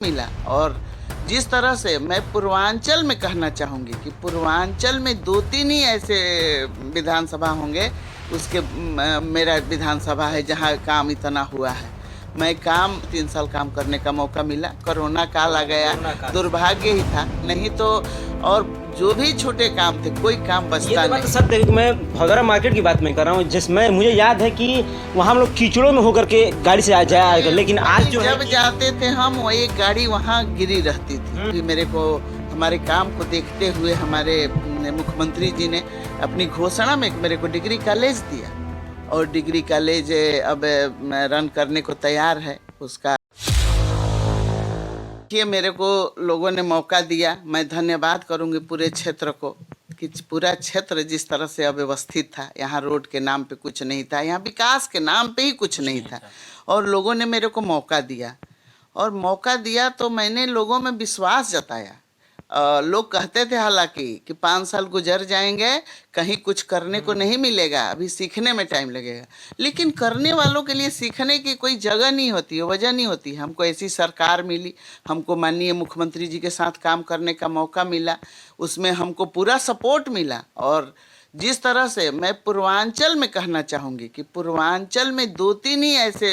मिला। और जिस तरह से मैं पूर्वांचल में कहना चाहूँगी कि पूर्वांचल में 2-3 ही ऐसे विधानसभा होंगे, उसके मेरा विधानसभा है जहाँ काम इतना हुआ है। मैं 3 साल काम करने का मौका मिला। कोरोना काल आ गया, दुर्भाग्य ही था, नहीं तो और जो भी छोटे काम थे कोई काम बचता ये नहीं। तो सत्य है कि मैं भदौरा मार्केट की बात मैं कर रहा हूँ, जिसमें मुझे याद है कि वहाँ हम लोग कीचड़ों में होकर के गाड़ी से जाया, लेकिन आज जो है जब जाते थे हम, वो एक गाड़ी वहाँ गिरी रहती थी। फिर मेरे को हमारे काम को देखते हुए हमारे मुख्यमंत्री जी ने अपनी घोषणा में मेरे को डिग्री कॉलेज दिया, और डिग्री कॉलेज अब रन करने को तैयार है। उसका ये मेरे को लोगों ने मौका दिया, मैं धन्यवाद करूंगी पूरे क्षेत्र को कि पूरा क्षेत्र जिस तरह से अव्यवस्थित था, यहाँ रोड के नाम पे कुछ नहीं था, यहाँ विकास के नाम पे ही कुछ नहीं था, और लोगों ने मेरे को मौका दिया। और मौका दिया तो मैंने लोगों में विश्वास जताया। लोग कहते थे हालांकि कि 5 साल गुजर जाएंगे, कहीं कुछ करने को नहीं मिलेगा, अभी सीखने में टाइम लगेगा। लेकिन करने वालों के लिए सीखने की कोई जगह नहीं होती है, वजह नहीं होती। हमको ऐसी सरकार मिली, हमको माननीय मुख्यमंत्री जी के साथ काम करने का मौका मिला, उसमें हमको पूरा सपोर्ट मिला। और जिस तरह से मैं पूर्वांचल में कहना चाहूँगी कि पूर्वांचल में 2-3 ही ऐसे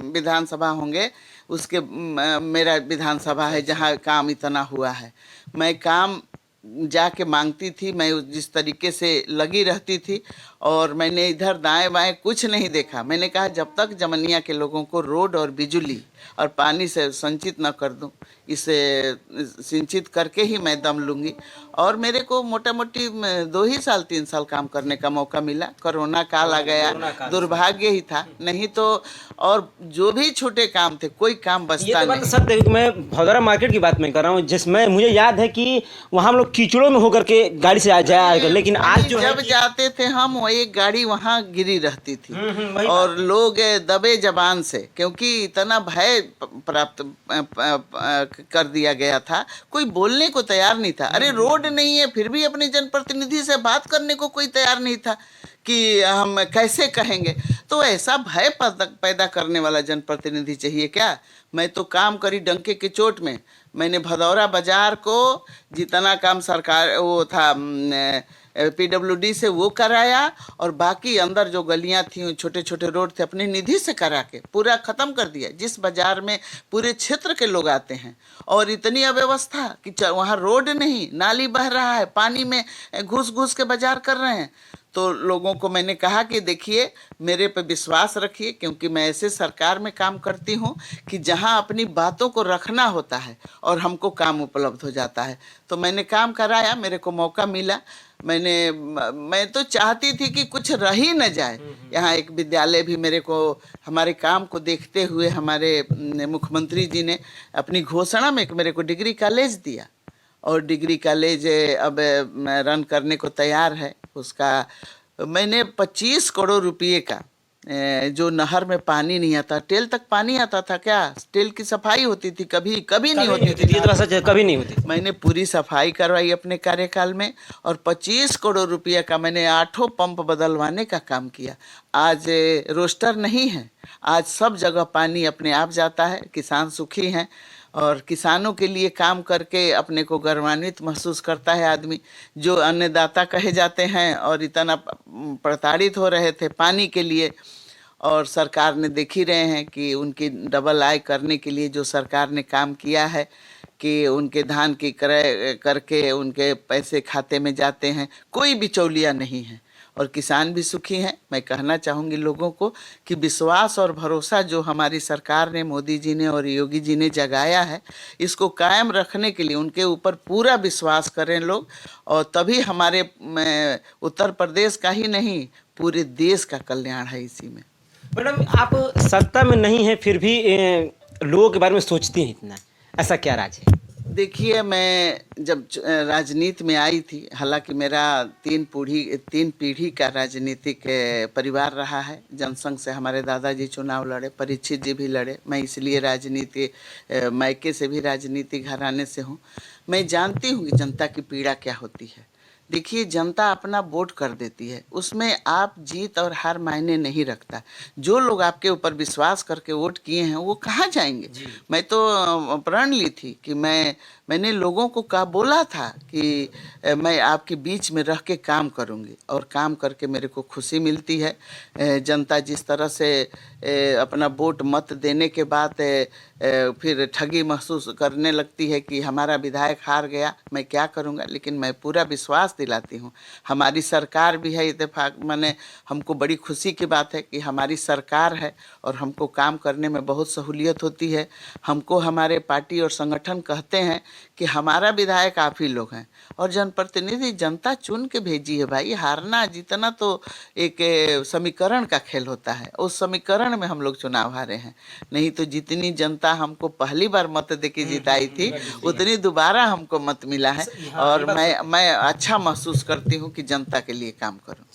विधानसभा होंगे, उसके मेरा विधानसभा है जहाँ काम इतना हुआ है। मैं काम जाके मांगती थी, मैं जिस तरीके से लगी रहती थी, और मैंने इधर दाएं बाएं कुछ नहीं देखा। मैंने कहा जब तक जमनिया के लोगों को रोड और बिजली और पानी से संचित न कर दूं, इसे सिंचित करके ही मैं दम लूँगी। और मेरे को मोटा मोटी 2 ही साल 3 साल काम करने का मौका मिला। कोरोना काल आ गया, दुर्भाग्य ही था, नहीं तो और जो भी छोटे काम थे कोई काम ये बचता तो नहीं। सत्य है कि मैं भदौरा मार्केट की बात मैं कर रहा हूँ, जिसमें मुझे याद है कि वहाँ हम लोग कीचड़ों में होकर के गाड़ी से जाया, लेकिन आज जो है जब जाते थे हम, वो एक गाड़ी वहाँ गिरी रहती थी, वही और लोग दबे जबान से, क्योंकि इतना भय प्राप्त कर दिया गया था, कोई बोलने को तैयार नहीं था। अरे रोड नहीं है, फिर भी अपने जनप्रतिनिधि से बात करने को कोई तैयार नहीं था कि हम कैसे कहेंगे। तो ऐसा भय पैदा करने वाला जनप्रतिनिधि चाहिए क्या? मैं तो काम करी डंके की चोट में। मैंने भदौरा बाजार को जितना काम सरकार वो था PWD से वो कराया, और बाकी अंदर जो गलियां थी, छोटे छोटे रोड थे, अपनी निधि से करा के पूरा ख़त्म कर दिया। जिस बाजार में पूरे क्षेत्र के लोग आते हैं, और इतनी अव्यवस्था कि वहाँ रोड नहीं, नाली बह रहा है, पानी में घुस घुस के बाजार कर रहे हैं। तो लोगों को मैंने कहा कि देखिए, मेरे पे विश्वास रखिए, क्योंकि मैं ऐसे सरकार में काम करती हूँ कि जहाँ अपनी बातों को रखना होता है और हमको काम उपलब्ध हो जाता है। तो मैंने काम कराया, मेरे को मौका मिला। मैं तो चाहती थी कि कुछ रह ही न जाए। यहाँ एक विद्यालय भी मेरे को, हमारे काम को देखते हुए हमारे मुख्यमंत्री जी ने अपनी घोषणा में मेरे को डिग्री कॉलेज दिया, और डिग्री कॉलेज अब रन करने को तैयार है। उसका मैंने 25 करोड़ रुपये का, जो नहर में पानी नहीं आता, टेल तक पानी आता था क्या, टेल की सफाई होती थी, कभी कभी नहीं होती थी। ये तो सच है, कभी नहीं होती। मैंने पूरी सफाई करवाई अपने कार्यकाल में, और 25 करोड़ रुपये का मैंने 8 पंप बदलवाने का काम किया। आज रोस्टर नहीं है, आज सब जगह पानी अपने आप जाता है, किसान सुखी हैं, और किसानों के लिए काम करके अपने को गौरवान्वित महसूस करता है आदमी। जो अन्नदाता कहे जाते हैं और इतना प्रताड़ित हो रहे थे पानी के लिए, और सरकार ने देख ही रहे हैं कि उनकी डबल आय करने के लिए जो सरकार ने काम किया है, कि उनके धान की क्रय करके उनके पैसे खाते में जाते हैं, कोई बिचौलिया नहीं है, और किसान भी सुखी हैं। मैं कहना चाहूँगी लोगों को कि विश्वास और भरोसा जो हमारी सरकार ने, मोदी जी ने और योगी जी ने जगाया है, इसको कायम रखने के लिए उनके ऊपर पूरा विश्वास करें लोग, और तभी हमारे उत्तर प्रदेश का ही नहीं, पूरे देश का कल्याण है इसी में। मैडम, आप सत्ता में नहीं है, फिर भी लोगों के बारे में सोचती हैं इतना, ऐसा क्या राज है? देखिए, मैं जब राजनीति में आई थी, हालांकि मेरा 3 पीढ़ी का राजनीतिक परिवार रहा है। जनसंघ से हमारे दादाजी चुनाव लड़े, परीक्षित जी भी लड़े। मैं इसलिए राजनीति मायके से भी राजनीतिक घराने से हूँ। मैं जानती हूँ कि जनता की पीड़ा क्या होती है। देखिए, जनता अपना वोट कर देती है, उसमें आप जीत और हार मायने नहीं रखता। जो लोग आपके ऊपर विश्वास करके वोट किए हैं वो कहाँ जाएंगे। मैं तो प्रण ली थी कि मैंने लोगों को कहा, बोला था कि मैं आपके बीच में रह के काम करूंगी, और काम करके मेरे को खुशी मिलती है। जनता जिस तरह से अपना वोट मत देने के बाद फिर ठगी महसूस करने लगती है कि हमारा विधायक हार गया, मैं क्या करूंगा, लेकिन मैं पूरा विश्वास दिलाती हूँ। हमारी सरकार भी है, इत्तेफाक माने हमको बड़ी खुशी की बात है कि हमारी सरकार है और हमको काम करने में बहुत सहूलियत होती है। हमको हमारे पार्टी और संगठन कहते हैं कि हमारा विधायक आप ही लोग हैं, और जनप्रतिनिधि जनता चुन के भेजी है भाई। हारना जीतना तो एक समीकरण का खेल होता है, उस समीकरण में हम लोग चुनाव हारे हैं। नहीं तो जितनी जनता हमको पहली बार मत दे के जिताई थी, उतनी दोबारा हमको मत मिला है, और मैं अच्छा महसूस करती हूँ कि जनता के लिए काम करूँ।